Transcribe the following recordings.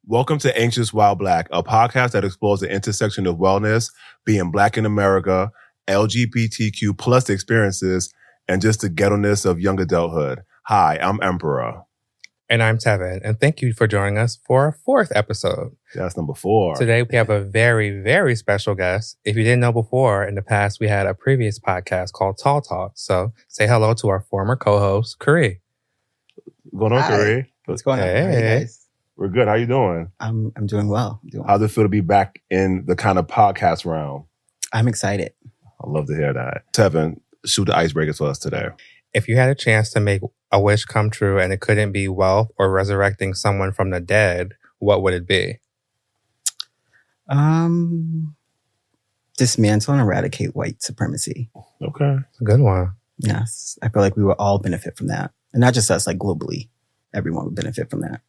Welcome to Anxious While Black, a podcast that explores the intersection of wellness, being Black in America, LGBTQ plus experiences, and just the ghetto-ness of young adulthood. Hi, I'm Emperor. And I'm Tevin, and thank you for joining us for our fourth episode. That's number 4. Today we have a very, very special guest. If you didn't know before, in the past we had a previous podcast called Tall Talk. So say hello to our former co-host, Kari. What's going on, Kari? What's going on? Hey. How are you guys? We're good. How you doing? I'm doing well. How's it feel to be back in the kind of podcast realm? I'm excited. I love to hear that. Tevin, shoot the icebreakers for us today. If you had a chance to make a wish come true and it couldn't be wealth or resurrecting someone from the dead, what would it be? Dismantle and eradicate white supremacy. Okay. It's a good one. Yes. I feel like we would all benefit from that. And not just us, like globally. Everyone would benefit from that.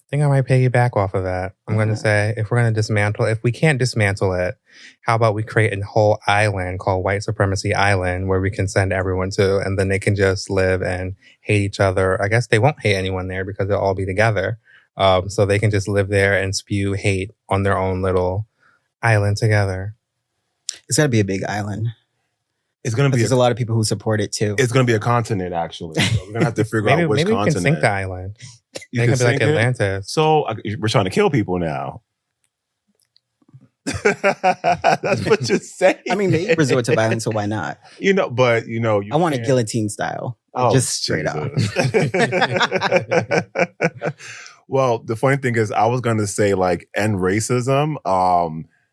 I think I might piggyback off of that. I'm going to say, if we're going to dismantle, if we can't dismantle it, how about we create a whole island called White Supremacy Island where we can send everyone to, and then they can just live and hate each other. I guess they won't hate anyone there because they'll all be together. So they can just live there and spew hate on their own little island together. It's got to be a big island. It's going to be There's a lot of people who support it too. It's going to be a continent, actually. So we're going to have to figure out which maybe continent. we can sink the island. You They can be like sink it? Atlantis. So we're trying to kill people now. That's what you're saying. I mean, they resort to violence, so why not? But I want it guillotine style. Just straight up. Well, the funny thing is, I was going to say like end racism.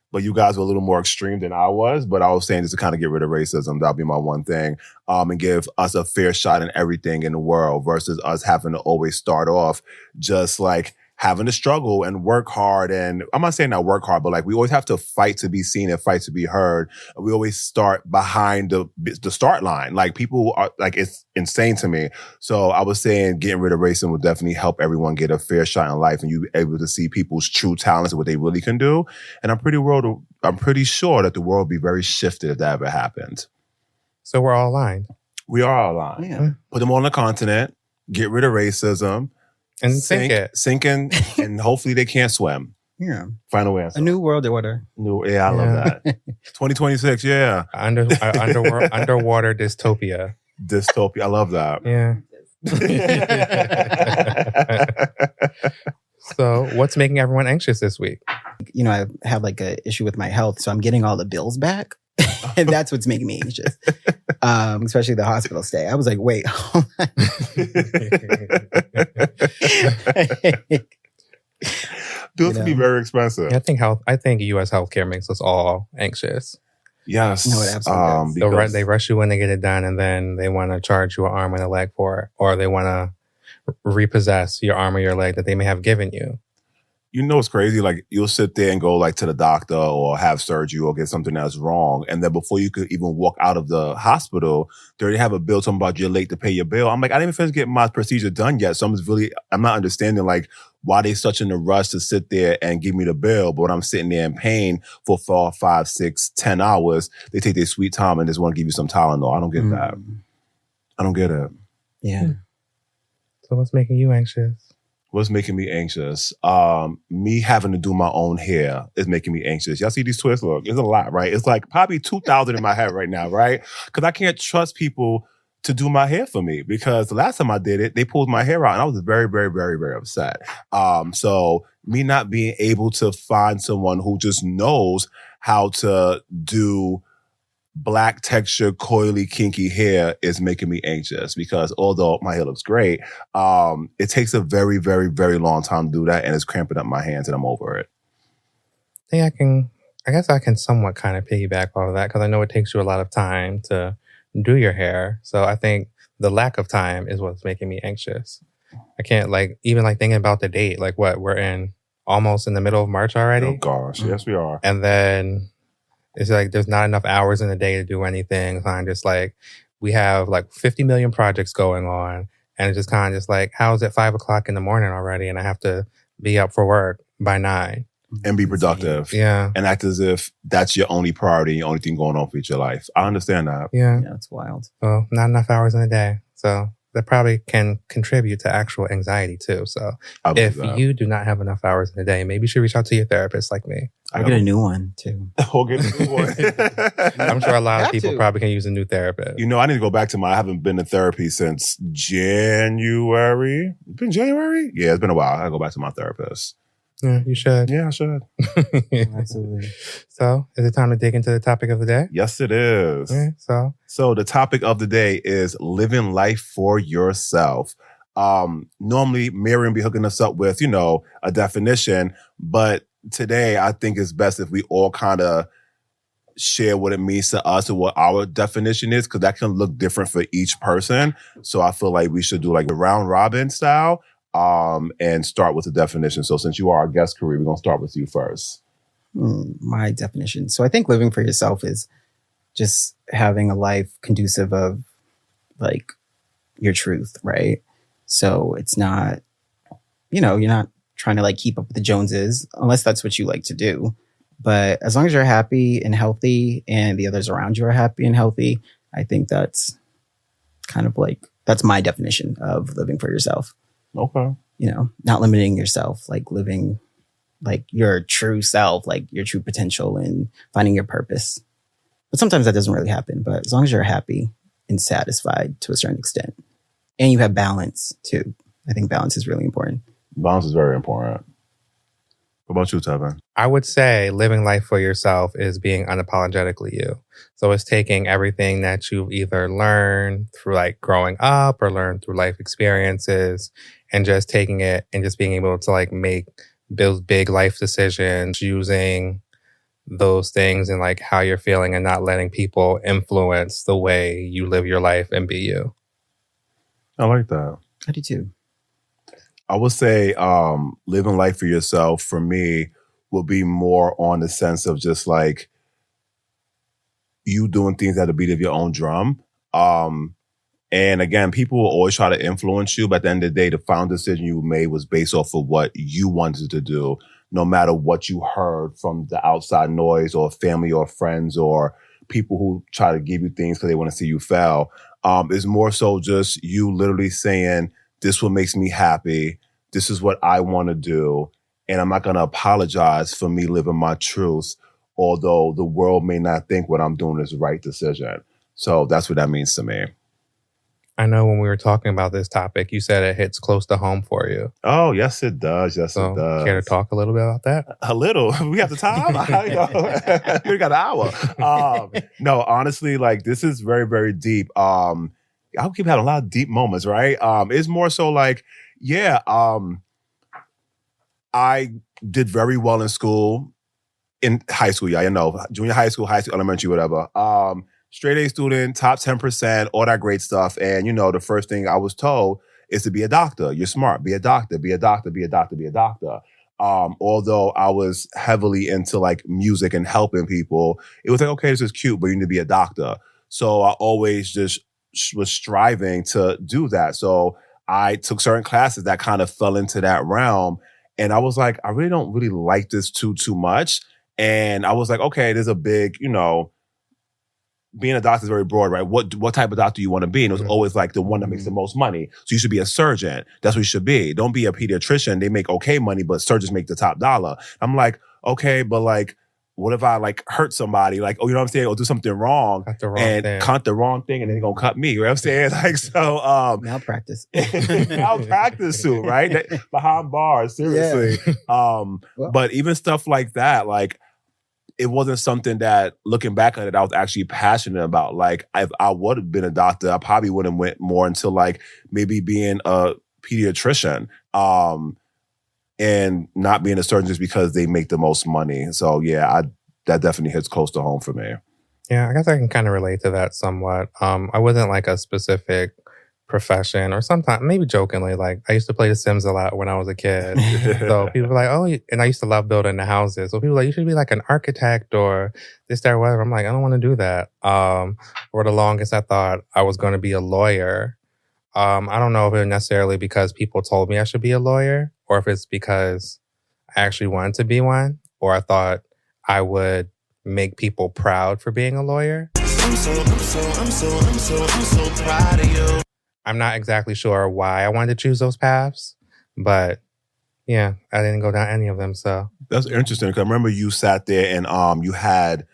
But you guys were a little more extreme than I was. But I was saying just to kind of get rid of racism. That'll be my one thing. And give us a fair shot in everything in the world versus us having to always start off just like having to struggle and work hard. And I'm not saying not work hard, but like we always have to fight to be seen and fight to be heard. We always start behind the start line. Like people are like, it's insane to me. So I was saying getting rid of racism would definitely help everyone get a fair shot in life and you be able to see people's true talents and what they really can do. And I'm pretty sure that the world would be very shifted if that ever happened. So we're all aligned. We are all aligned. Yeah. Put them on the continent, get rid of racism, And sink it. Sinking, and hopefully they can't swim. Yeah. Final answer. A new world order. Yeah, I love that. 2026, yeah. Underwater dystopia. Dystopia, I love that. Yeah. So what's making everyone anxious this week? I have like an issue with my health, so I'm getting all the bills back. And that's what's making me anxious. Especially the hospital stay. I was like, wait, hold on. Bills can be very expensive. I think U.S. healthcare makes us all anxious. Yes. No, it absolutely does. They rush you when they get it done, and then they want to charge you an arm and a leg for it, or they want to repossess your arm or your leg that they may have given you. You know what's crazy? Like you'll sit there and go like to the doctor or have surgery or get something that's wrong. And then before you could even walk out of the hospital, they already have a bill talking about you're late to pay your bill. I'm like, I didn't even finish getting my procedure done yet. So I'm not understanding like why they such in a rush to sit there and give me the bill. But when I'm sitting there in pain for 4, 5, 6, 10 hours, they take their sweet time and just want to give you some Tylenol. I don't get that. I don't get it. Yeah. So what's making you anxious? What's making me anxious? Me having to do my own hair is making me anxious. Y'all see these twists? Look, it's a lot, right? It's like probably 2,000 in my head right now, right? Because I can't trust people to do my hair for me because the last time I did it, they pulled my hair out and I was very, very, very, very upset. So me not being able to find someone who just knows how to do Black texture, coily, kinky hair is making me anxious because although my hair looks great, it takes a very, very, very long time to do that and it's cramping up my hands and I'm over it. I guess I can somewhat kind of piggyback off of that because I know it takes you a lot of time to do your hair. So I think the lack of time is what's making me anxious. I can't even thinking about the date, like what we're almost in the middle of March already. Oh gosh, yes we are. And then it's like there's not enough hours in the day to do anything. So I'm just like, we have like 50 million projects going on. And it's just kind of just like, how is it 5 o'clock in the morning already? And I have to be up for work by 9. And be productive. Yeah. And act as if that's your only priority, your only thing going on for your life. I understand that. Yeah. Yeah, it's wild. Well, not enough hours in a day. So that probably can contribute to actual anxiety too. So if you do not have enough hours in a day, maybe you should reach out to your therapist like me. I'll get a new one too. We'll get a new one. I'm sure a lot of people probably can use a new therapist. You know, I need to go back to I haven't been to therapy since January. It's been January? Yeah, it's been a while. I go back to my therapist. Yeah, you should. Yeah, I should. Absolutely. So, is it time to dig into the topic of the day? Yes, it is. Yeah, so the topic of the day is living life for yourself. Normally, Miriam be hooking us up with, a definition, but today I think it's best if we all kind of share what it means to us and what our definition is, because that can look different for each person. So I feel like we should do like the round robin style. And start with the definition. So since you are our guest, Kari, we're going to start with you first. My definition. So I think living for yourself is just having a life conducive of like your truth, right? So it's not, you're not trying to like keep up with the Joneses unless that's what you like to do. But as long as you're happy and healthy and the others around you are happy and healthy, I think that's kind of like, that's my definition of living for yourself. Okay. Not limiting yourself, like living like your true self, like your true potential and finding your purpose. But sometimes that doesn't really happen. But as long as you're happy and satisfied to a certain extent and you have balance too, I think balance is really important. Balance is very important. What about you, Tevin? I would say living life for yourself is being unapologetically you. So it's taking everything that you've either learned through like growing up or learned through life experiences and just taking it and just being able to like make those big life decisions using those things and like how you're feeling and not letting people influence the way you live your life and be you. I like that. I do too. I would say living life for yourself for me will be more on the sense of just like you doing things at the beat of your own drum. And again, people will always try to influence you, but at the end of the day, the final decision you made was based off of what you wanted to do, no matter what you heard from the outside noise or family or friends or people who try to give you things because they want to see you fail. It's more so just you literally saying, this what makes me happy. This is what I want to do. And I'm not going to apologize for me living my truth, although the world may not think what I'm doing is the right decision. So that's what that means to me. I know when we were talking about this topic, you said it hits close to home for you. Oh, yes, it does. Yes, so, it does. Care to talk a little bit about that? A little. We have the time. We got an hour. No, honestly, like this is very, very deep. I'll keep having a lot of deep moments, right? It's more so like, I did very well in school, in high school, junior high school, elementary, whatever. Straight A student, top 10%, all that great stuff. And, the first thing I was told is to be a doctor. You're smart. Be a doctor, be a doctor, be a doctor, be a doctor. Although I was heavily into like music and helping people, it was like, okay, this is cute, but you need to be a doctor. So I always just was striving to do that. So I took certain classes that kind of fell into that realm. And I was like, I really don't really like this too much. And I was like, okay, there's a big, being a doctor is very broad, right? What type of doctor you want to be? And it was always like the one that makes the most money. So you should be a surgeon. That's what you should be. Don't be a pediatrician. They make okay money, but surgeons make the top dollar. I'm like, okay, but like, what if I like hurt somebody? Like, oh, you know what I'm saying? Or do something wrong cut the wrong thing and then they're going to cut me. You know what I'm saying? Like, so. Malpractice. Malpractice suit, right? Behind bars, seriously. Yeah. But even stuff like that, like, it wasn't something that, looking back on it, I was actually passionate about. Like, if I would have been a doctor, I probably would have went more into like maybe being a pediatrician. And not being a surgeon just because they make the most money. So yeah, that definitely hits close to home for me. Yeah, I guess I can kind of relate to that somewhat. I wasn't like a specific profession, or sometimes maybe jokingly, like I used to play The Sims a lot when I was a kid. So people were like, oh, and I used to love building the houses. So people were like, you should be like an architect or this, that, or whatever. I'm like, I don't want to do that. For the longest, I thought I was going to be a lawyer. I don't know if it was necessarily because people told me I should be a lawyer, or if it's because I actually wanted to be one, or I thought I would make people proud for being a lawyer. I'm so proud of you. I'm not exactly sure why I wanted to choose those paths, but yeah, I didn't go down any of them. So That's interesting because I remember you sat there and you had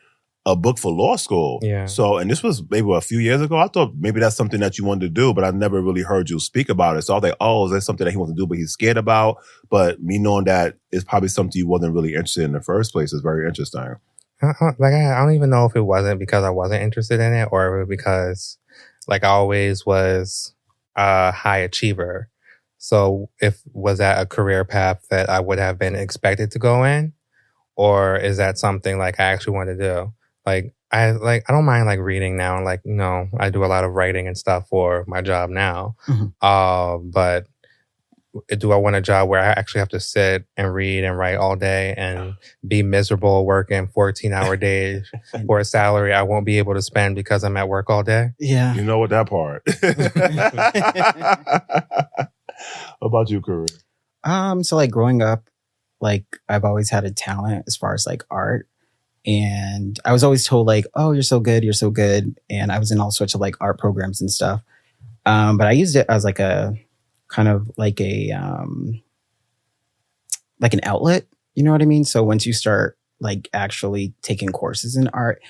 a book for law school. yeah. So, and this was maybe a few years ago. I thought maybe that's something that you wanted to do, but I never really heard you speak about it. So I was like, oh, is that something that he wants to do, but he's scared about? But me knowing that it's probably something you wasn't really interested in the first place is very interesting. Like I don't even know if it wasn't because I wasn't interested in it or because like I always was a high achiever. So was that a career path that I would have been expected to go in? Or is that something like I actually want to do? I don't mind like reading now, and like, you know, I do a lot of writing and stuff for my job now. But do I want a job where I actually have to sit and read and write all day and be miserable working 14-hour days for a salary I won't be able to spend because I'm at work all day? Yeah. You know what, that part. What about you, Kareem? So like growing up, like I've always had a talent as far as like art. And I was always told like, oh, you're so good. You're so good. And I was in all sorts of like art programs and stuff. But I used it as like a kind of like an outlet. You know what I mean? So once you start like actually taking courses in art,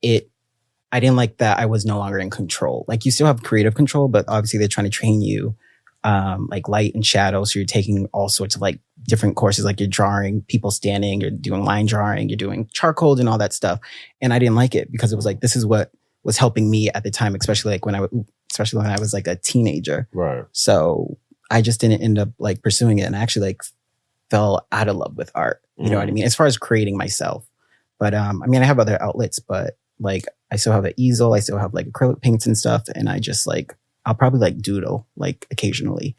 I didn't like that I was no longer in control. Like you still have creative control, but obviously they're trying to train you like light and shadow. So you're taking all sorts of like different courses, like you're drawing people standing, you're doing line drawing, you're doing charcoal and all that stuff. And I didn't like it because it was like, this is what was helping me at the time, especially when I was like a teenager. Right. So I just didn't end up like pursuing it and I actually like fell out of love with art. You know what I mean? As far as creating myself. But I mean, I have other outlets, but like I still have an easel, I still have like acrylic paints and stuff. And I just like, I'll probably like doodle like occasionally.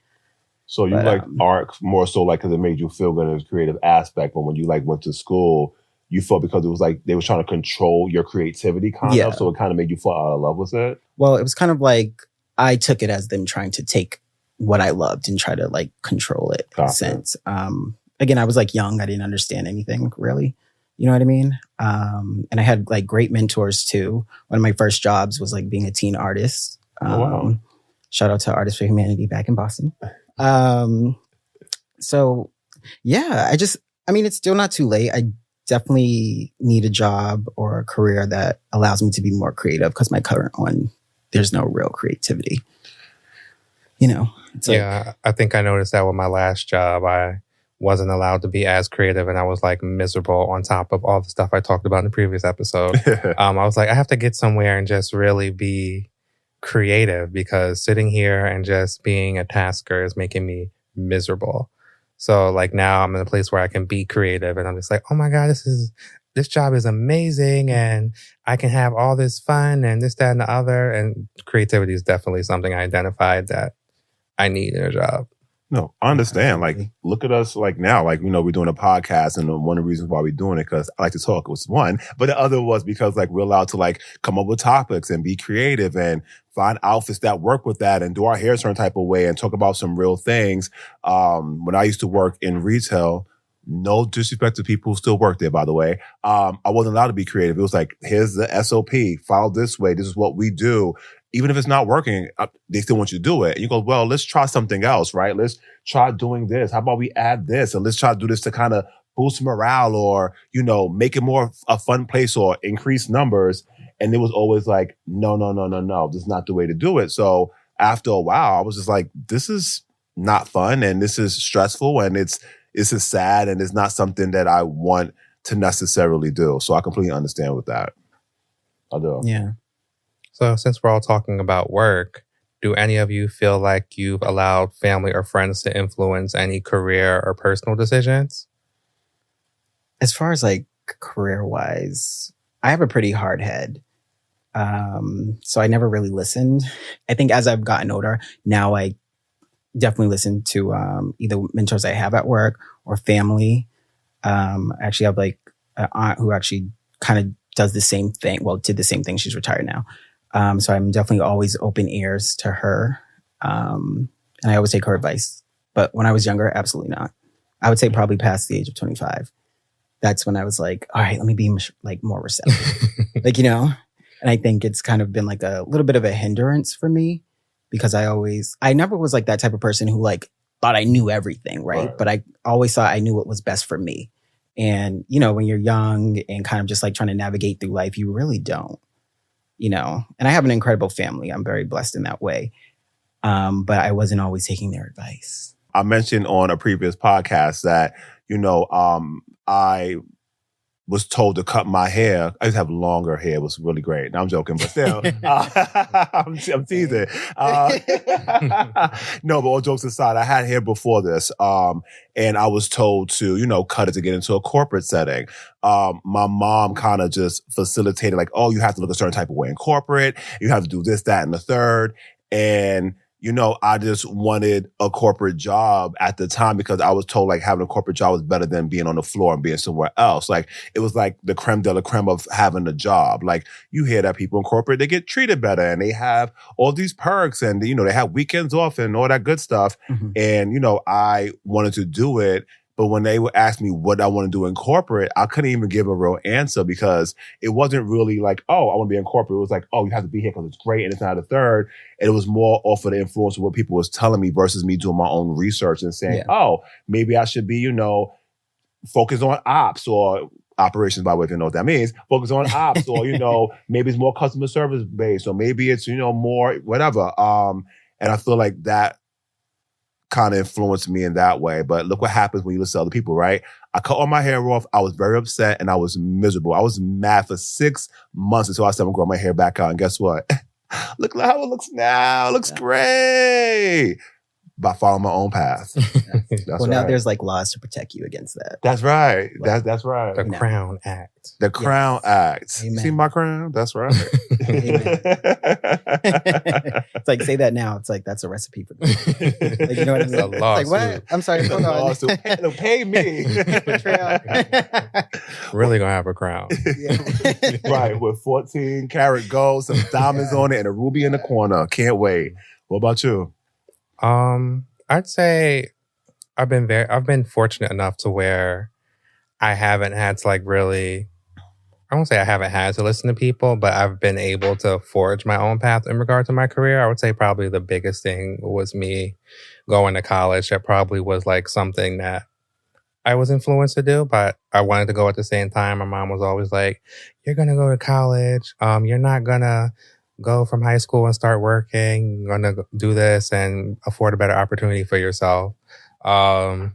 So you like art more so like because it made you feel good in a creative aspect, but when you like went to school, you felt because it was like they were trying to control your creativity kind of, so it kind of made you fall out of love with it? Well, it was kind of like I took it as them trying to take what I loved and try to like control it in a sense. Again, I was like young, I didn't understand anything really. You know what I mean? And I had like great mentors too. One of my first jobs was like being a teen artist. Wow. Shout out to Artists for Humanity back in Boston. So yeah, I mean, it's still not too late. I definitely need a job or a career that allows me to be more creative because my current one, there's no real creativity. You know? Yeah, I think I noticed that with my last job. I wasn't allowed to be as creative and I was like miserable on top of all the stuff I talked about in the previous episode. I was like, I have to get somewhere and just really be creative because sitting here and just being a tasker is making me miserable. So like now I'm in a place where I can be creative and I'm just like, oh my God, this job is amazing and I can have all this fun and this, that, and the other. And creativity is definitely something I identified that I need in a job. No, I understand. Like, look at us like now, like, you know, we're doing a podcast and one of the reasons why we're doing it, because I like to talk was one, but the other was because like we're allowed to like come up with topics and be creative and find outfits that work with that and do our hair a certain type of way and talk about some real things. When I used to work in retail, no disrespect to people who still work there, by the way, I wasn't allowed to be creative. It was like, here's the SOP, follow this way. This is what we do. Even if it's not working, they still want you to do it. And you go, well, let's try something else, right? Let's try doing this. How about we add this? And let's try to do this to kind of boost morale or, you know, make it more a fun place or increase numbers. And it was always like, no. This is not the way to do it. So after a while, I was just like, this is not fun and this is stressful and it's sad and it's not something that I want to necessarily do. So I completely understand with that. I do. Yeah. So since we're all talking about work, do any of you feel like you've allowed family or friends to influence any career or personal decisions? As far as like career-wise, I have a pretty hard head. So I never really listened. I think as I've gotten older, now I definitely listen to either mentors I have at work or family. I actually have like an aunt who actually kind of does the same thing. Well, did the same thing. She's retired now. So I'm definitely always open ears to her. And I always take her advice. But when I was younger, absolutely not. I would say probably past the age of 25. That's when I was like, all right, let me be like more receptive. Like, you know, and I think it's kind of been like a little bit of a hindrance for me because I never was like that type of person who like thought I knew everything, right? But I always thought I knew what was best for me. And, you know, when you're young and kind of just like trying to navigate through life, you really don't, you know. And I have an incredible family. I'm very blessed in that way. But I wasn't always taking their advice. I mentioned on a previous podcast that, you know, I was told to cut my hair. I used to have longer hair. It was really great. Now I'm joking, but still, I'm teasing. No, but all jokes aside, I had hair before this. And I was told to, you know, cut it to get into a corporate setting. My mom kind of just facilitated like, oh, you have to look a certain type of way in corporate. You have to do this, that, and the third. And you know, I just wanted a corporate job at the time because I was told like having a corporate job was better than being on the floor and being somewhere else. Like it was like the creme de la creme of having a job. Like you hear that people in corporate, they get treated better and they have all these perks and, you know, they have weekends off and all that good stuff. Mm-hmm. And, you know, I wanted to do it. But when they would ask me what I want to do in corporate, I couldn't even give a real answer because it wasn't really like, oh, I want to be in corporate. It was like, oh, you have to be here because it's great and it's not a third. And it was more off of the influence of what people was telling me versus me doing my own research and saying, oh, maybe I should be, you know, focused on ops or operations, by the way, if you know what that means, focus on ops or, you know, maybe it's more customer service based or maybe it's, you know, more whatever. And I feel like that kind of influenced me in that way. But look what happens when you listen to other people, right? I cut all my hair off. I was very upset and I was miserable. I was mad for 6 months until I said I'm going to grow my hair back out. And guess what? Look how it looks now. It looks great. By following my own path. Well, now there's like laws to protect you against that. That's right. That's right. The Crown Act. The Crown Act. Amen. See my crown? That's right. It's like, say that now. It's like, that's a recipe for this. Like, you know what I mean? It's a lawsuit. Like, what? I'm sorry. Hold on. Pay me. Really gonna have a crown. Right. With 14 karat gold, some diamonds on it, and a ruby in the corner. Can't wait. What about you? I'd say I've been fortunate enough to where I haven't had to like really, I won't say I haven't had to listen to people, but I've been able to forge my own path in regard to my career. I would say probably the biggest thing was me going to college. That probably was like something that I was influenced to do, but I wanted to go at the same time. My mom was always like, you're going to go to college. You're not going to go from high school and start working. You're going to do this and afford a better opportunity for yourself. Well,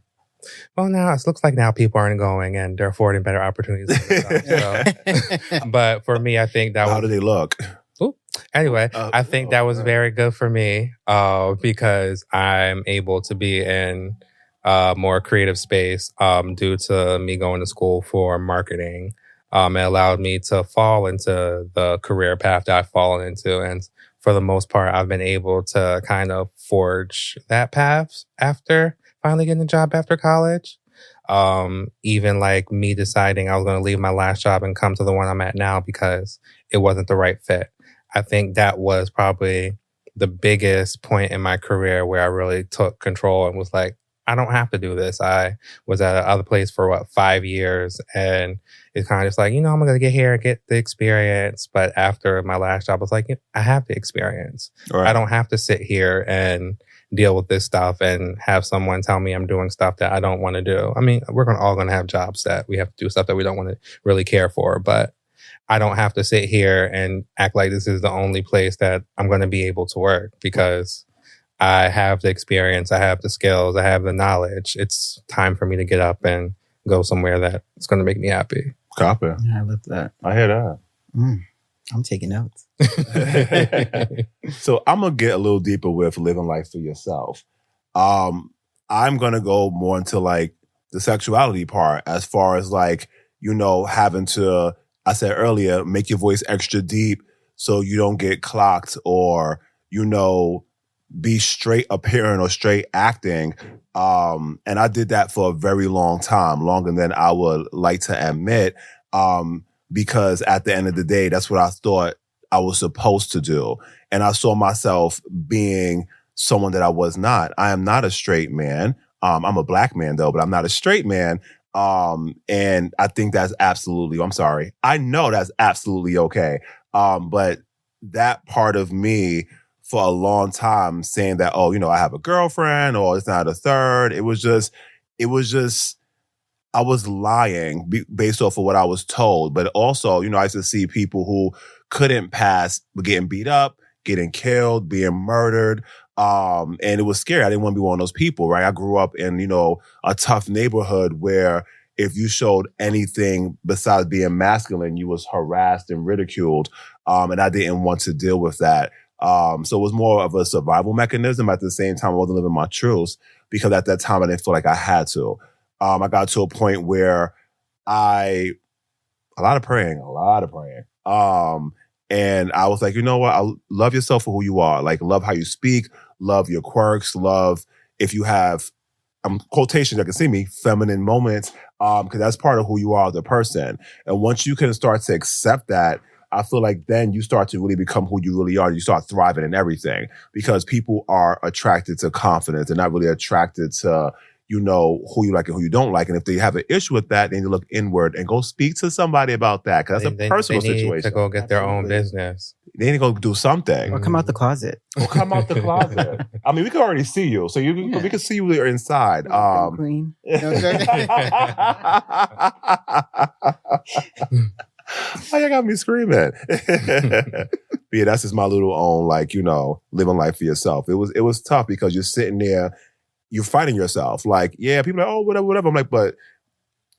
now it looks like now people aren't going and they're affording better opportunities for themselves. So. But for me, I think that How do they look? Anyway, I think that was very good for me because I'm able to be in a more creative space due to me going to school for marketing. It allowed me to fall into the career path that I've fallen into. And for the most part, I've been able to kind of forge that path after finally getting a job after college. Even like me deciding I was going to leave my last job and come to the one I'm at now because it wasn't the right fit. I think that was probably the biggest point in my career where I really took control and was like, I don't have to do this. I was at another place for 5 years and it's kind of just like, you know, I'm going to get here, get the experience. But after my last job, I was like, I have the experience. Right. I don't have to sit here and deal with this stuff and have someone tell me I'm doing stuff that I don't want to do. I mean, we're all going to have jobs that we have to do stuff that we don't want to really care for, but I don't have to sit here and act like this is the only place that I'm going to be able to work because I have the experience, I have the skills, I have the knowledge. It's time for me to get up and go somewhere that it's going to make me happy. Copy. Yeah, I love that. I hear that. I'm taking notes. So I'm going to get a little deeper with living life for yourself. I'm going to go more into like the sexuality part as far as like, you know, having to, I said earlier, make your voice extra deep so you don't get clocked or, you know, be straight appearing or straight acting. And I did that for a very long time, longer than I would like to admit, because at the end of the day, that's what I thought I was supposed to do. And I saw myself being someone that I was not. I am not a straight man. I'm a black man though, but I'm not a straight man. And I think that's absolutely, I know that's absolutely okay. But that part of me for a long time saying that, oh, I have a girlfriend or it's not a third. It was just, I was lying based off of what I was told. But also, I used to see people who couldn't pass, getting beat up, getting killed, being murdered. And it was scary. I didn't want to be one of those people, right? I grew up in, a tough neighborhood where if you showed anything besides being masculine, you was harassed and ridiculed. And I didn't want to deal with that. So it was more of a survival mechanism. At the same time, I wasn't living my truths because at that time I didn't feel like I had to. I got to a point where a lot of praying. And I was like, you know what? Love yourself for who you are. Like, love how you speak, love your quirks, love if you have, quotations, I can see me, feminine moments, because that's part of who you are as a person. And once you can start to accept that, I feel like then you start to really become who you really are. You start thriving in everything because people are attracted to confidence. They're not really attracted to, who you like and who you don't like. And if they have an issue with that, then you look inward and go speak to somebody about that because that's a personal situation. They need to go get their own business. They need to go do something. Or come out the closet. I mean, we can already see you. So we can see you inside. Queen. Oh, you got me screaming. Yeah, that's just my little own, living life for yourself. It was tough because you're sitting there, you're fighting yourself. Like, yeah, people are like, oh, whatever. I'm like, but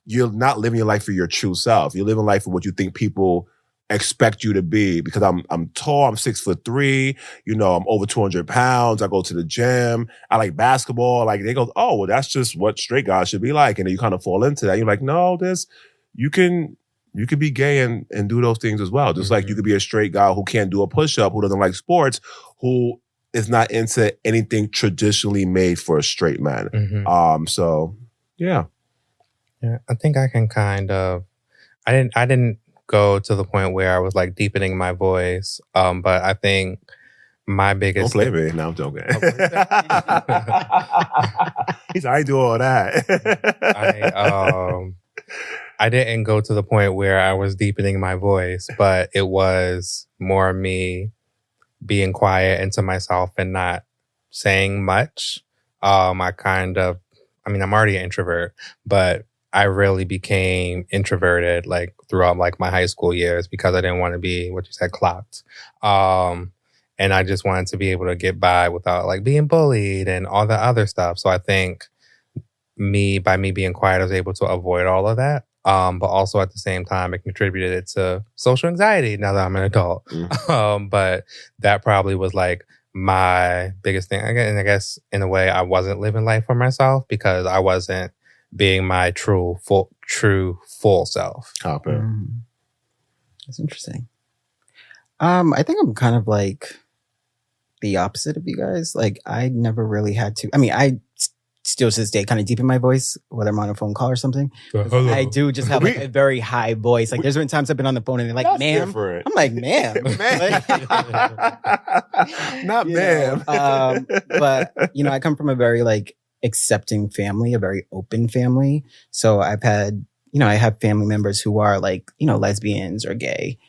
you're not living your life for your true self. You're living life for what you think people expect you to be. Because I'm tall, I'm 6'3", I'm over 200 pounds. I go to the gym. I like basketball. Like they go, oh, well, that's just what straight guys should be like. And then you kind of fall into that. You're like, no, you can be gay and do those things as well. Just like you could be a straight guy who can't do a push-up, who doesn't like sports, who is not into anything traditionally made for a straight man. So yeah. Yeah, I think I can kind of, I didn't go to the point where I was like deepening my voice. But I think my biggest... Don't play me. No, I'm joking. He's I do all that. I didn't go to the point where I was deepening my voice, but it was more me being quiet into myself and not saying much. I'm already an introvert, but I really became introverted throughout my high school years because I didn't want to be what you said, clocked. And I just wanted to be able to get by without being bullied and all the other stuff. So I think by me being quiet, I was able to avoid all of that. But also at the same time, it contributed to social anxiety now that I'm an adult. But that probably was my biggest thing. And I guess in a way, I wasn't living life for myself because I wasn't being my true full self. That's interesting. I think I'm kind of the opposite of you guys. I never really had to. I mean, I still to this day kind of deepen my voice, whether I'm on a phone call or something. I do just have a very high voice. There's been times I've been on the phone and they're like, that's ma'am. Different. I'm like, ma'am. Not ma'am. But, I come from a very accepting family, a very open family. So I've had, I have family members who are lesbians or gay.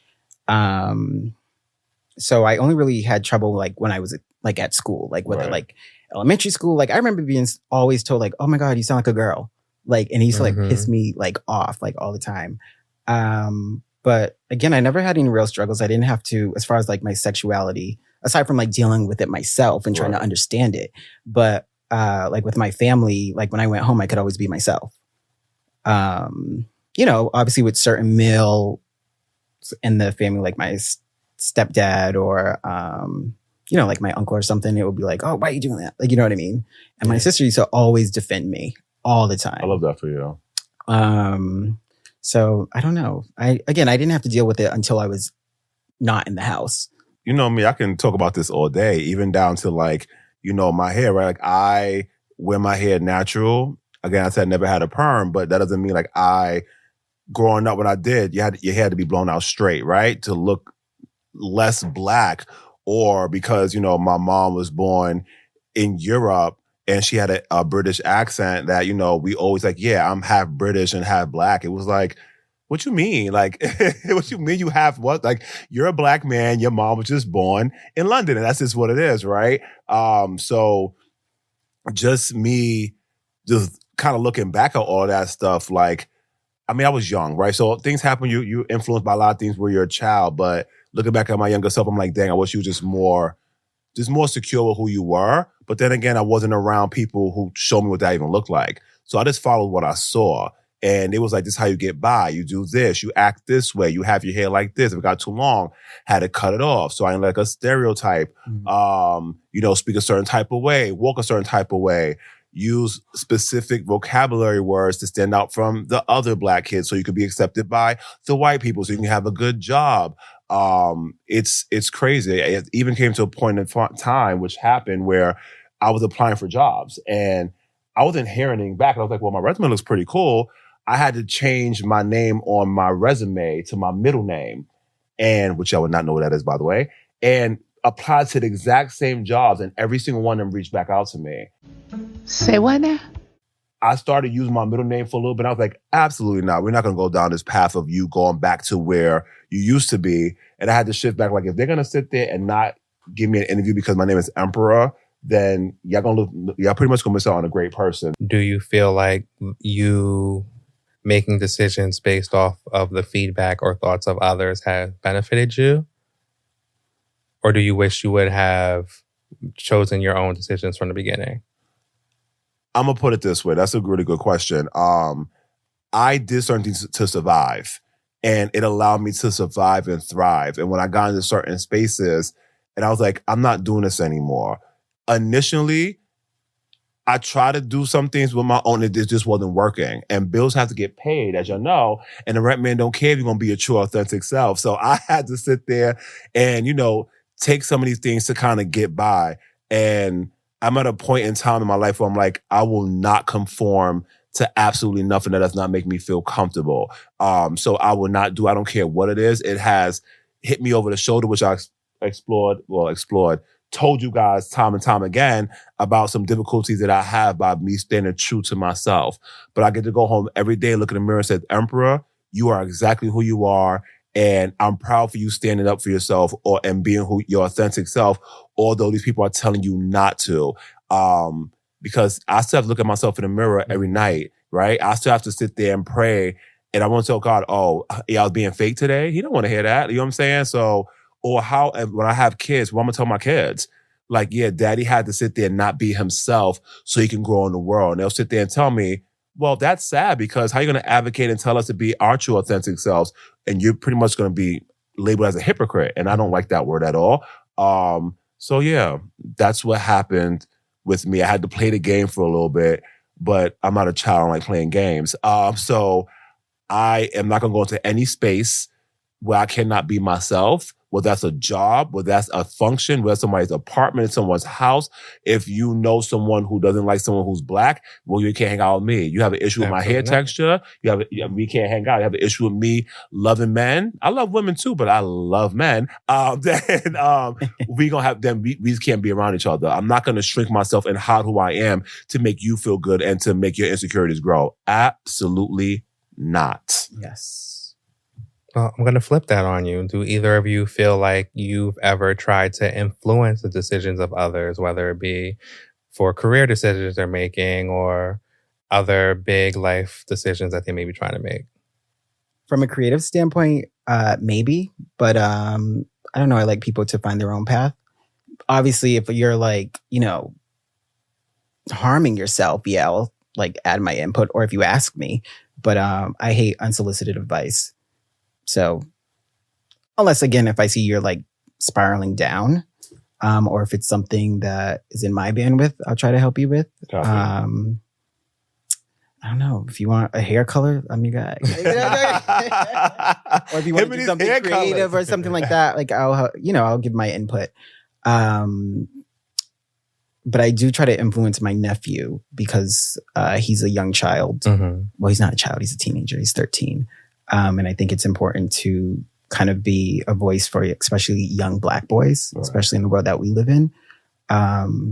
So I only really had trouble when I was at school, whether elementary school. I remember being always told oh my God, you sound like a girl. And he used to piss me off all the time. But again, I never had any real struggles. I didn't have to, as far as my sexuality, aside from dealing with it myself and trying to understand it. But with my family, when I went home, I could always be myself. Obviously with certain male in the family, my stepdad or, my uncle or something, it would be oh, why are you doing that? You know what I mean? And my sister used to always defend me all the time. I love that for you. So I don't know. I didn't have to deal with it until I was not in the house. You know me, I can talk about this all day, even down to my hair, right? I wear my hair natural. Again, I said I never had a perm, but that doesn't mean growing up when I did, your hair to be blown out straight, right? To look less black. Or because, my mom was born in Europe and she had a British accent that, we always I'm half British and half black. It was what you mean? Like, what you mean you have what? Like, you're a black man, your mom was just born in London, and that's just what it is, right? So just me just kind of looking back at all that stuff, like, I mean, I was young, right? So things happen, you're influenced by a lot of things when you're a child, but looking back at my younger self, I'm like, dang, I wish you were just more secure with who you were. But then again, I wasn't around people who showed me what that even looked like. So I just followed what I saw. And it was like, this is how you get by. You do this, you act this way, you have your hair like this. If it got too long, had to cut it off. So I ain't like a stereotype, speak a certain type of way, walk a certain type of way, use specific vocabulary words to stand out from the other black kids so you could be accepted by the white people so you can have a good job. It's crazy. It even came to a point in time, which happened where I was applying for jobs and I wasn't hearing anything back. I was like, well, my resume looks pretty cool. I had to change my name on my resume to my middle name, and which I would not know what that is, by the way, and applied to the exact same jobs, and every single one of them reached back out to me. Say what now? I started using my middle name for a little bit. I was like, absolutely not. We're not going to go down this path of you going back to where you used to be. And I had to shift back. Like, if they're going to sit there and not give me an interview because my name is Emperor, then y'all pretty much going to miss out on a great person. Do you feel like you making decisions based off of the feedback or thoughts of others have benefited you? Or do you wish you would have chosen your own decisions from the beginning? I'm going to put it this way. That's a really good question. I did certain things to survive, and it allowed me to survive and thrive. And when I got into certain spaces, and I was like, I'm not doing this anymore. Initially, I tried to do some things with my own, it just wasn't working. And bills have to get paid, as you know, and the rent man don't care if you're going to be your true, authentic self. So I had to sit there and, take some of these things to kind of get by. And I'm at a point in time in my life where I'm like, I will not conform to absolutely nothing that does not make me feel comfortable. So I will not I don't care what it is. It has hit me over the shoulder, which I explored, told you guys time and time again about some difficulties that I have by me standing true to myself. But I get to go home every day, look in the mirror and say, Emperor, you are exactly who you are. And I'm proud for you standing up for yourself and being your authentic self, although these people are telling you not to. Because I still have to look at myself in the mirror every night, right? I still have to sit there and pray. And I want to tell God, oh, yeah, I was being fake today. He don't want to hear that. You know what I'm saying? So, or how, when I have kids, what I'm going to tell my kids? Like, yeah, daddy had to sit there and not be himself so he can grow in the world. And they'll sit there and tell me, well, that's sad, because how are you going to advocate and tell us to be our true authentic selves? And you're pretty much going to be labeled as a hypocrite. And I don't like that word at all. So yeah, that's what happened with me. I had to play the game for a little bit, but I'm not a child. I don't like playing games. So I am not going to go into any space where I cannot be myself, whether that's a job, whether that's a function, whether that's somebody's apartment, someone's house. If you know someone who doesn't like someone who's black, well, you can't hang out with me. You have an issue with my hair texture. We can't hang out. You have an issue with me loving men. I love women too, but I love men. We just can't be around each other. I'm not going to shrink myself and hide who I am to make you feel good and to make your insecurities grow. Absolutely not. Yes. Well, I'm going to flip that on you. Do either of you feel like you've ever tried to influence the decisions of others, whether it be for career decisions they're making or other big life decisions that they may be trying to make? From a creative standpoint, maybe, but I don't know. I like people to find their own path. Obviously, if you're harming yourself, yeah, I'll add my input, or if you ask me, but I hate unsolicited advice. So unless, again, if I see you're spiraling down, or if it's something that is in my bandwidth, I'll try to help you with. I don't know. If you want a hair color, I'm your guy. Or if you want to do something creative or something like that, I'll give my input. But I do try to influence my nephew because he's a young child. Mm-hmm. Well, he's not a child. He's a teenager. He's 13. And I think it's important to kind of be a voice for especially young Black boys, right, especially in the world that we live in.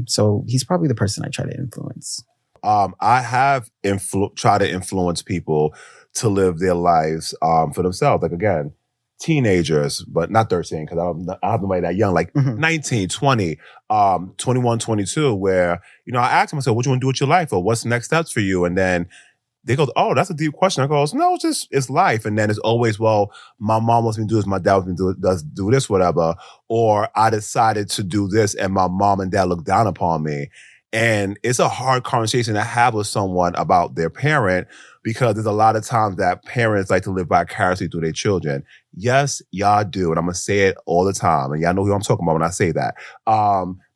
So he's probably the person I try to influence. I have tried to influence people to live their lives for themselves. Like, again, teenagers, but not 13, because I haven't made that young, like 19, 20, 21, 22, where, I asked myself, what you want to do with your life, or what's the next steps for you? And then they go, oh, that's a deep question. I go, no, it's life. And then it's always, well, my mom wants me to do this, my dad wants me to do this, whatever. Or I decided to do this and my mom and dad look down upon me. And it's a hard conversation to have with someone about their parent, because there's a lot of times that parents like to live vicariously through their children. Yes, y'all do. And I'm going to say it all the time. And y'all know who I'm talking about when I say that.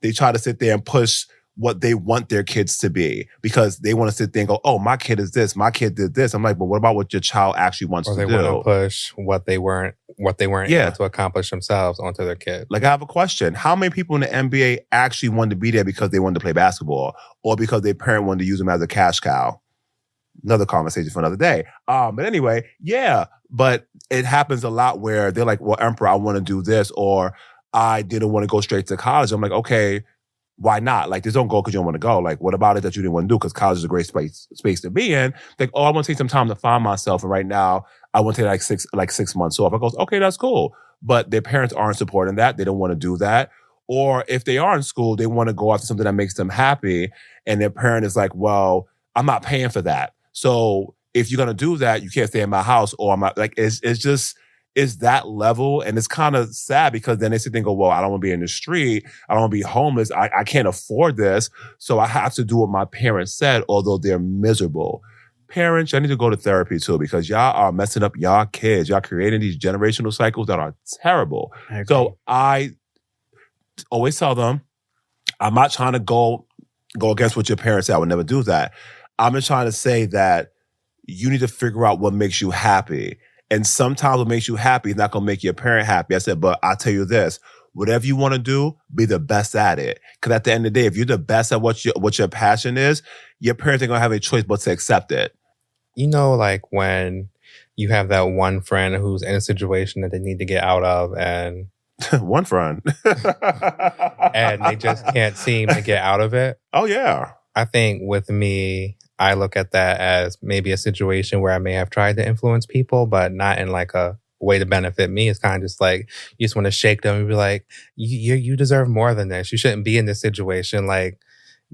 They try to sit there and push what they want their kids to be, because they want to sit there and go, oh, my kid is this, my kid did this. I'm like, but what about what your child actually wants to do? Or they want to push what they weren't able to accomplish themselves onto their kid. Like, I have a question. How many people in the NBA actually wanted to be there because they wanted to play basketball, or because their parent wanted to use them as a cash cow? Another conversation for another day. But anyway, yeah. But it happens a lot where they're like, well, Emperor, I want to do this, or I didn't want to go straight to college. I'm like, okay, why not? Like, just don't go because you don't want to go. Like, what about it that you didn't want to do? Because college is a great space to be in. Like, oh, I want to take some time to find myself. And right now, I want to take like 6 months off. I go, okay, that's cool. But their parents aren't supporting that. They don't want to do that. Or if they are in school, they want to go after something that makes them happy. And their parent is like, well, I'm not paying for that. So if you're going to do that, you can't stay in my house. Or I'm not, like, it's that level. And it's kind of sad, because then they sit there and go, well, I don't want to be in the street. I don't want to be homeless. I can't afford this. So I have to do what my parents said, although they're miserable. Parents, y'all need to go to therapy too, because y'all are messing up y'all kids. Y'all creating these generational cycles that are terrible. So I always tell them, I'm not trying to go against what your parents say. I would never do that. I'm just trying to say that you need to figure out what makes you happy. And sometimes what makes you happy is not going to make your parent happy. I said, but I'll tell you this, whatever you want to do, be the best at it. Because at the end of the day, if you're the best at what your passion is, your parents ain't going to have a choice but to accept it. Like when you have that one friend who's in a situation that they need to get out of, and one friend. and they just can't seem to get out of it. Oh, yeah. I think with me, I look at that as maybe a situation where I may have tried to influence people, but not in like a way to benefit me. It's kind of just like, you just want to shake them and be like, you deserve more than this. You shouldn't be in this situation. Like,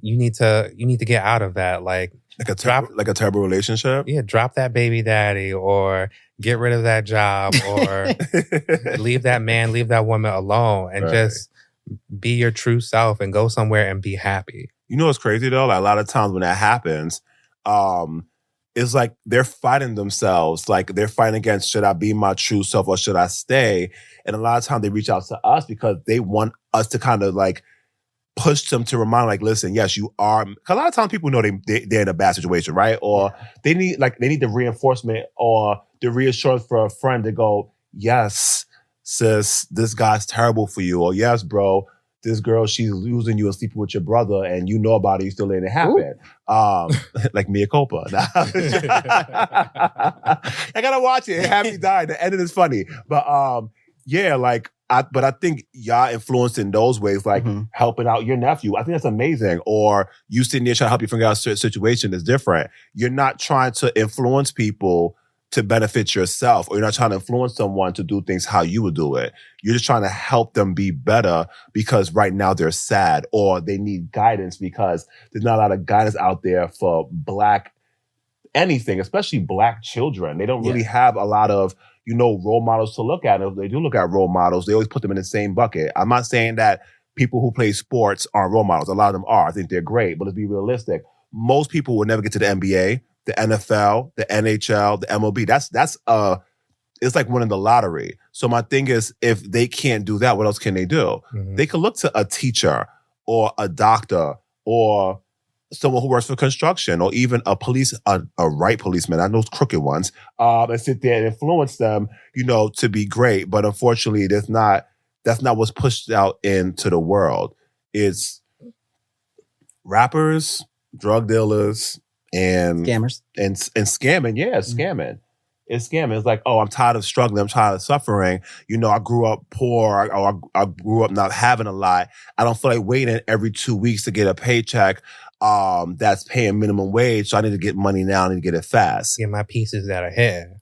you need to get out of that. Like a terrible relationship. Yeah. Drop that baby daddy, or get rid of that job, or leave that man, leave that woman alone, and just be your true self and go somewhere and be happy. You know what's crazy though? Like, a lot of times when that happens, it's like they're fighting themselves. Like, they're fighting against, should I be my true self or should I stay? And a lot of times they reach out to us because they want us to kind of like push them to remind, like, listen, yes, you are. Because a lot of times people know they're in a bad situation, right? Or they need the reinforcement or the reassurance for a friend to go, yes, sis, this guy's terrible for you. Or yes, bro, this girl, she's losing you and sleeping with your brother, and you know about it, you still letting it happen. Like mea culpa. I gotta watch it. Have me die. The ending is funny. But yeah, like, but I think y'all influenced in those ways, like helping out your nephew. I think that's amazing. Or you sitting there trying to help you figure out a certain situation is different. You're not trying to influence people to benefit yourself, or you're not trying to influence someone to do things how you would do it. You're just trying to help them be better because right now they're sad, or they need guidance because there's not a lot of guidance out there for Black anything, especially Black children. They don't really have a lot of, role models to look at. And if they do look at role models, they always put them in the same bucket. I'm not saying that people who play sports aren't role models. A lot of them are. I think they're great, but let's be realistic. Most people will never get to the NBA, the NFL, the NHL, the MLB. It's like winning the lottery. So my thing is, if they can't do that, what else can they do? They could look to a teacher or a doctor or someone who works for construction, or even a right policeman, I know crooked ones, and sit there and influence them, to be great. But unfortunately, that's not what's pushed out into the world. It's rappers, drug dealers, and scammers and scamming. Yeah, scamming. It's scamming. It's like, oh, I'm tired of struggling. I'm tired of suffering. I grew up poor. I grew up not having a lot. I don't feel like waiting every 2 weeks to get a paycheck. that's paying minimum wage. So I need to get money now. I need to get it fast. Get my pieces out of here.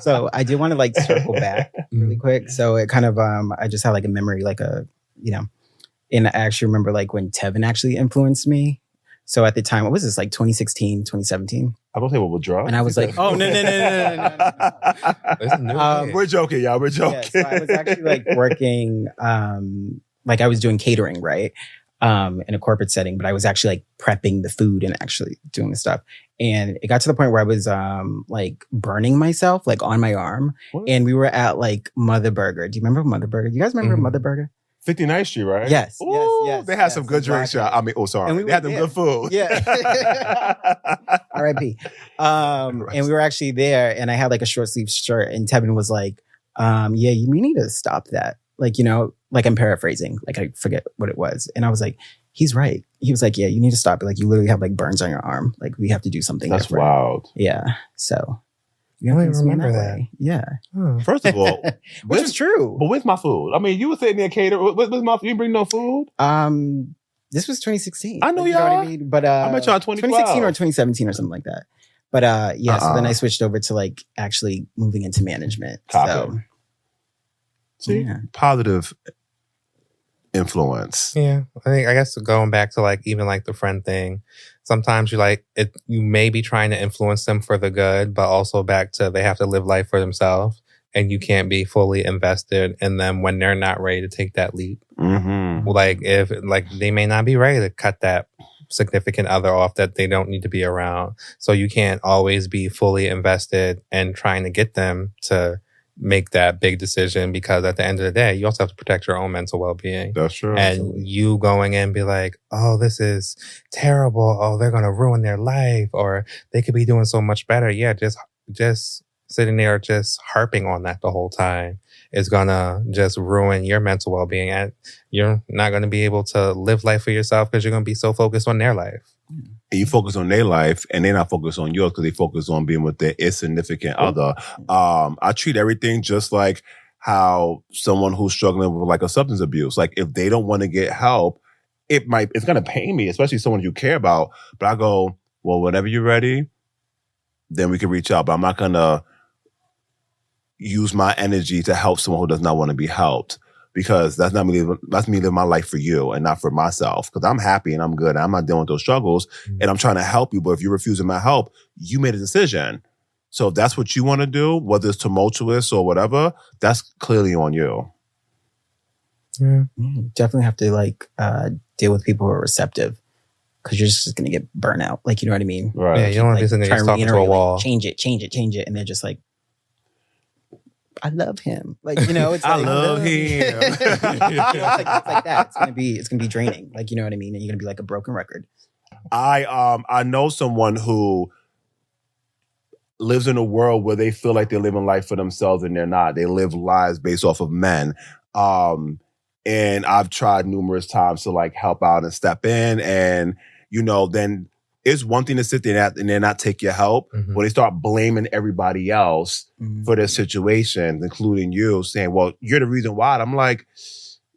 So I did want to like circle back really quick. So it kind of I just had like a memory, like and I actually remember like when Tevin actually influenced me. So at the time, what was this, like 2016, 2017? I don't say what we're drugs. And I was like, oh, no. We're joking, y'all. We're joking. Yeah, so I was actually like working, like I was doing catering, right? In a corporate setting, but I was actually like prepping the food and actually doing the stuff. And it got to the point where I was like burning myself like on my arm. What? And we were at like Mother Burger. Do you remember Mother Burger? You guys remember Mother Burger? 59th Street, right? Yes, Ooh, yes. They had some good drinks. I mean, sorry. And we they had were some there. good food. Yeah. R.I.P. And we were actually there, and I had like a short sleeve shirt, and Tevin was like, yeah, we need to stop that. Like, like I'm paraphrasing, like I forget what it was. And I was like, he's right. He was like, yeah, you need to stop it. Like you literally have like burns on your arm. Like we have to do something That's different. wild. Yeah. So I don't even remember that. way. Yeah. Oh. First of all, Which is true. But where's my food? I mean, you were sitting there catering. Where's my food? You didn't bring no food? This was 2016. I know you know y'all. what I mean? But I met y'all in 2016 or 2017 or something like that. But so then I Uh-uh. switched over to like actually moving into management. Copy. So See, yeah. positive influence. Yeah, I guess going back to like even like the friend thing, sometimes you may be trying to influence them for the good, but also back to they have to live life for themselves, and you can't be fully invested in them when they're not ready to take that leap. Mm-hmm. Like if like they may not be ready to cut that significant other off that they don't need to be around, so you can't always be fully invested and trying to get them to make that big decision, because at the end of the day, you also have to protect your own mental well-being. That's true. And you going in and be like, oh, this is terrible. Oh, they're going to ruin their life, or they could be doing so much better. Yeah, just sitting there, just harping on that the whole time is going to just ruin your mental well-being. And you're not going to be able to live life for yourself because you're going to be so focused on their life. And you focus on their life and they're not focused on yours because they focus on being with their insignificant other. I treat everything just like how someone who's struggling with like a substance abuse. Like if they don't want to get help, it's going to pain me, especially someone you care about. But I go, well, whenever you're ready, then we can reach out. But I'm not going to use my energy to help someone who does not want to be helped. Because that's me living my life for you and not for myself. Because I'm happy and I'm good and I'm not dealing with those struggles and I'm trying to help you. But if you're refusing my help, you made a decision. So if that's what you want to do, whether it's tumultuous or whatever, that's clearly on you. Yeah. You definitely have to like deal with people who are receptive, because you're just going to get burnt out. Like, you know what I mean? Right. Yeah, you don't want to be sitting there try just and talking to a reiterate, wall. like, change it. And they're just like, I love him. Like, it's like, I love him. it's like that. It's gonna be draining. Like, you know what I mean? And you're gonna be like a broken record. I know someone who lives in a world where they feel like they're living life for themselves and they're not. They live lives based off of men. And I've tried numerous times to like help out and step in, and then it's one thing to sit there and then not take your help. Mhm. When they start blaming everybody else for their situations, including you, saying, well, you're the reason why. And I'm like,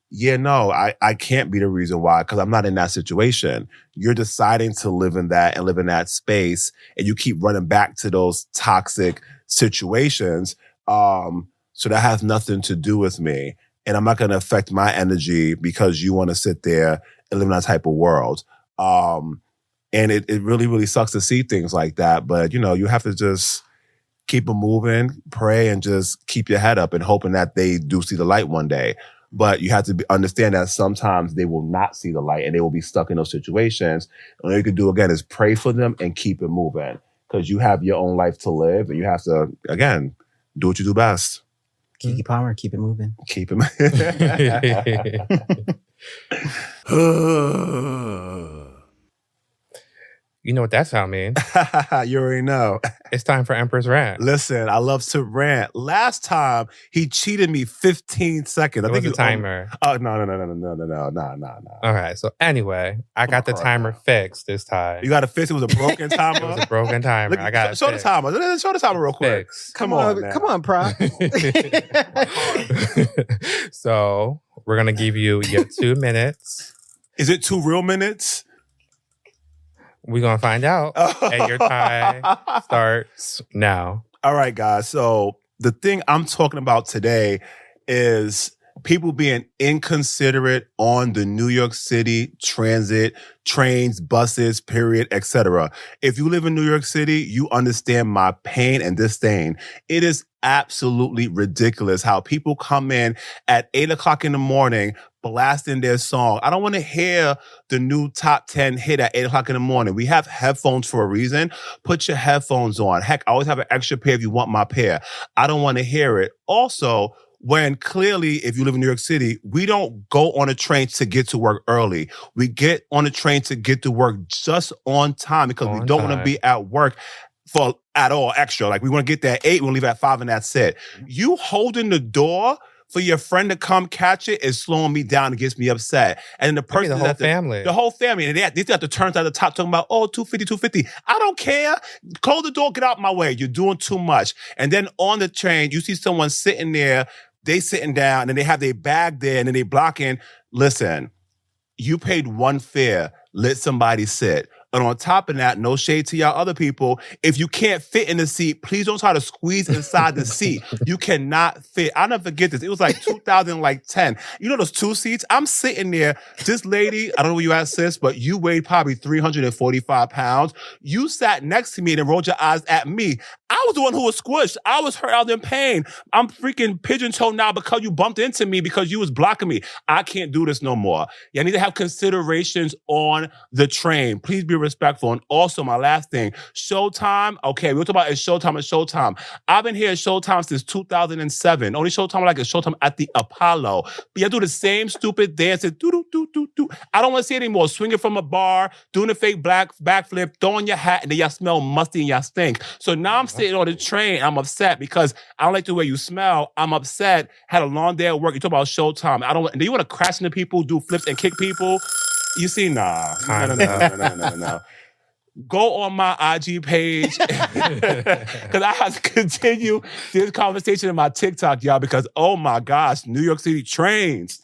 yeah, no, I can't be the reason why, because I'm not in that situation. You're deciding to live in that and live in that space, and you keep running back to those toxic situations. So that has nothing to do with me. And I'm not going to affect my energy because you want to sit there and live in that type of world. And it really, really sucks to see things like that. But, you have to just keep it moving, pray, and just keep your head up and hoping that they do see the light one day. But you have to understand that sometimes they will not see the light and they will be stuck in those situations. And all you can do, again, is pray for them and keep it moving, because you have your own life to live and you have to, again, do what you do best. Kiki Palmer, keep it moving. Keep it. You know what that sound means? You already know. It's time for Emperor's Rant. Listen, I love to rant. Last time he cheated me 15 seconds. It was a timer. Oh, no. Okay, so anyway, I got the timer fixed this time. You got to fix it. It was a broken timer. It was a broken timer. I got show the timer. Show the timer real quick. Fixed. Come on, Prof. So we're gonna give you your 2 minutes. Is it 2 real minutes? We're going to find out. And your time starts now. All right, guys. So the thing I'm talking about today is people being inconsiderate on the New York City transit, trains, buses, period, etc. If you live in New York City, you understand my pain and disdain. It is absolutely ridiculous how people come in at 8 o'clock in the morning blasting their song. I don't want to hear the new top 10 hit at 8 o'clock in the morning. We have headphones for a reason. Put your headphones on. Heck, I always have an extra pair if you want my pair. I don't want to hear it. Also, when clearly, if you live in New York City, we don't go on a train to get to work early. We get on a train to get to work just on time because we don't want to be at work for at all extra. Like we want to get there at 8, we'll leave at 5 and that's it. You holding the door for your friend to come catch it is slowing me down and gets me upset. And the person, the whole family. The whole family. And they got the turns at the top talking about, oh, 250. I don't care. Close the door, get out my way. You're doing too much. And then on the train, you see someone sitting there, they sitting down and they have their bag there and then they blocking. Listen, you paid one fare, let somebody sit. And on top of that, no shade to y'all other people. If you can't fit in the seat, please don't try to squeeze inside the seat. You cannot fit. I'll never forget this. It was like 2010. You know those 2 seats? I'm sitting there. This lady, I don't know where you at, sis, but you weighed probably 345 pounds. You sat next to me and rolled your eyes at me. I was the one who was squished. I was hurt, I was in pain. I'm freaking pigeon-toed now because you bumped into me because you was blocking me. I can't do this no more. You need to have considerations on the train. Please be respectful. And also, my last thing, Showtime. Okay, we'll talk about it's Showtime. I've been here at Showtime since 2007. Only Showtime I like is Showtime at the Apollo. But you do the same stupid dance. Do. I don't want to see it anymore. Swinging from a bar, doing a fake backflip, throwing your hat, and then y'all smell musty and y'all stink. So now I'm sitting on the train. I'm upset because I don't like the way you smell. I'm upset. Had a long day at work. You talk about Showtime. I don't. And then you want to crash into people, do flips and kick people. You see, nah. No. Go on my IG page because I have to continue this conversation in my TikTok, y'all, because, oh my gosh, New York City trains.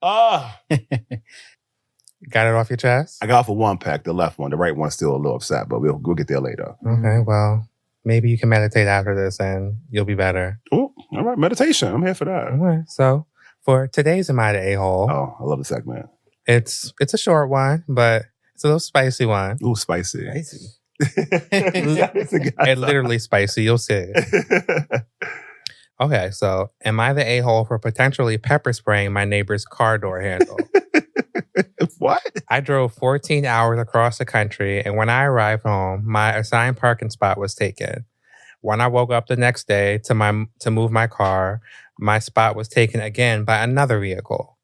Got it off your chest? I got off of one pack, the left one. The right one's still a little upset, but we'll get there later. Okay, well, maybe you can meditate after this and you'll be better. Oh, all right, meditation. I'm here for that. All right, so for today's Am I the A-hole? Oh, I love the segment. It's a short one, but it's a little spicy one. Ooh, spicy. It's literally spicy. You'll see. Okay, so am I the a-hole for potentially pepper spraying my neighbor's car door handle? What? I drove 14 hours across the country, and when I arrived home, my assigned parking spot was taken. When I woke up the next day to move my car, my spot was taken again by another vehicle.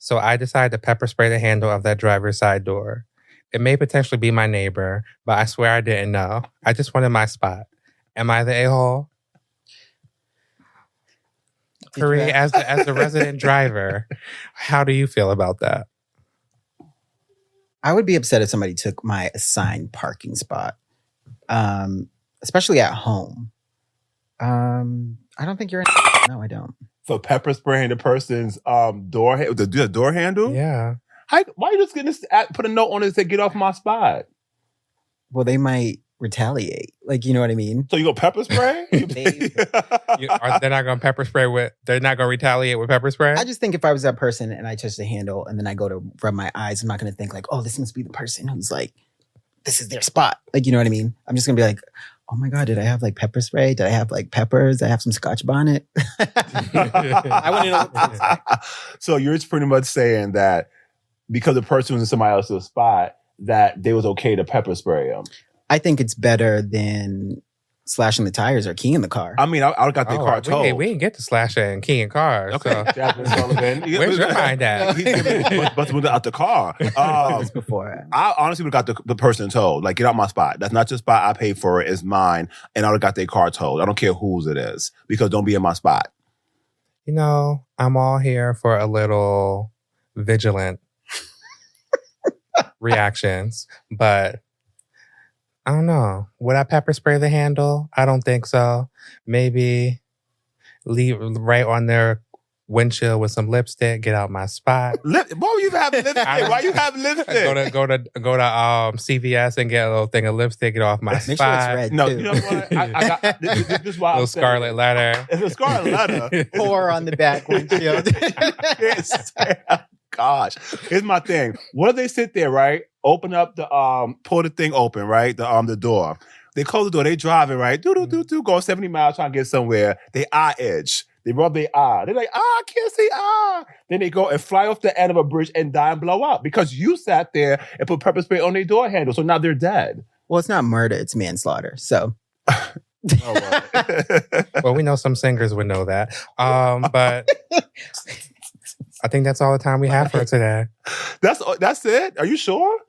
So I decided to pepper spray the handle of that driver's side door. It may potentially be my neighbor, but I swear I didn't know. I just wanted my spot. Am I the a-hole? Corey, as the resident driver, how do you feel about that? I would be upset if somebody took my assigned parking spot, especially at home. I don't think you're. No, I don't. For pepper spraying the person's the door handle? Yeah. Why are you just going to put a note on it and say, get off my spot? Well, they might retaliate. Like, you know what I mean? So you go pepper spray? They're not going to pepper spray they're not going to retaliate with pepper spray? I just think if I was that person and I touch the handle and then I go to rub my eyes, I'm not going to think like, oh, this must be the person who's like, this is their spot. Like, you know what I mean? I'm just going to be like, oh my God, did I have like pepper spray? Did I have like peppers? Did I have some Scotch bonnet? I want to know. So you're just pretty much saying that because the person was in somebody else's spot, that they was okay to pepper spray them. I think it's better than slashing the tires or keying the car. I mean, I got their car towed. We didn't get to slashing and keying cars. Okay, so. Jasmine Sullivan. Where's your mind at? But moved out the car. Before. I honestly would have got the person towed. Like, get out my spot. That's not your spot. I paid for it. It's mine. And I would have got their car towed. I don't care whose it is. Because don't be in my spot. You know, I'm all here for a little vigilant reactions. But I don't know. Would I pepper spray the handle? I don't think so. Maybe leave right on their windshield with some lipstick, get out my spot. Why would you have lipstick? Why you have lipstick? Go to CVS and get a little thing of lipstick, get off my Make sure it's spot. red. No, too. you know what? I got this is why Little I'm saying scarlet it. letter. It's a scarlet letter. Pour on the back windshield. Gosh, here's my thing. What if they sit there, right? Open up the pull the thing open, right? The door. They close the door. They driving, right? Do go 70 miles trying to get somewhere. They eye edge. They rub their eye. They're like, I can't see. Then they go and fly off the end of a bridge and die and blow up because you sat there and put pepper spray on their door handle. So now they're dead. Well, it's not murder; it's manslaughter. So. Oh, Well, we know some singers would know that. But I think that's all the time we have for today. That's it? Are you sure?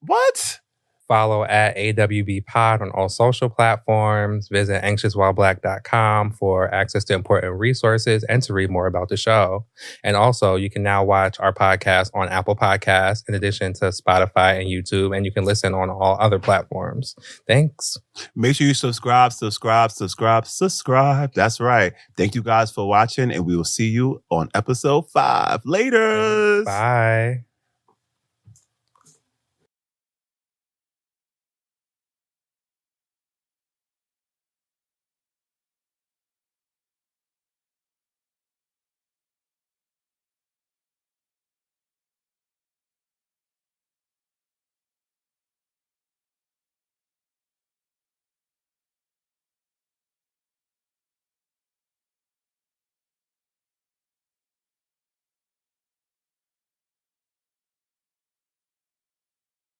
What? Follow at AWB Pod on all social platforms. Visit anxiouswhileblack.com for access to important resources and to read more about the show. And also, you can now watch our podcast on Apple Podcasts in addition to Spotify and YouTube, and you can listen on all other platforms. Thanks. Make sure you subscribe. That's right. Thank you guys for watching, and we will see you on episode 5. Later. Bye.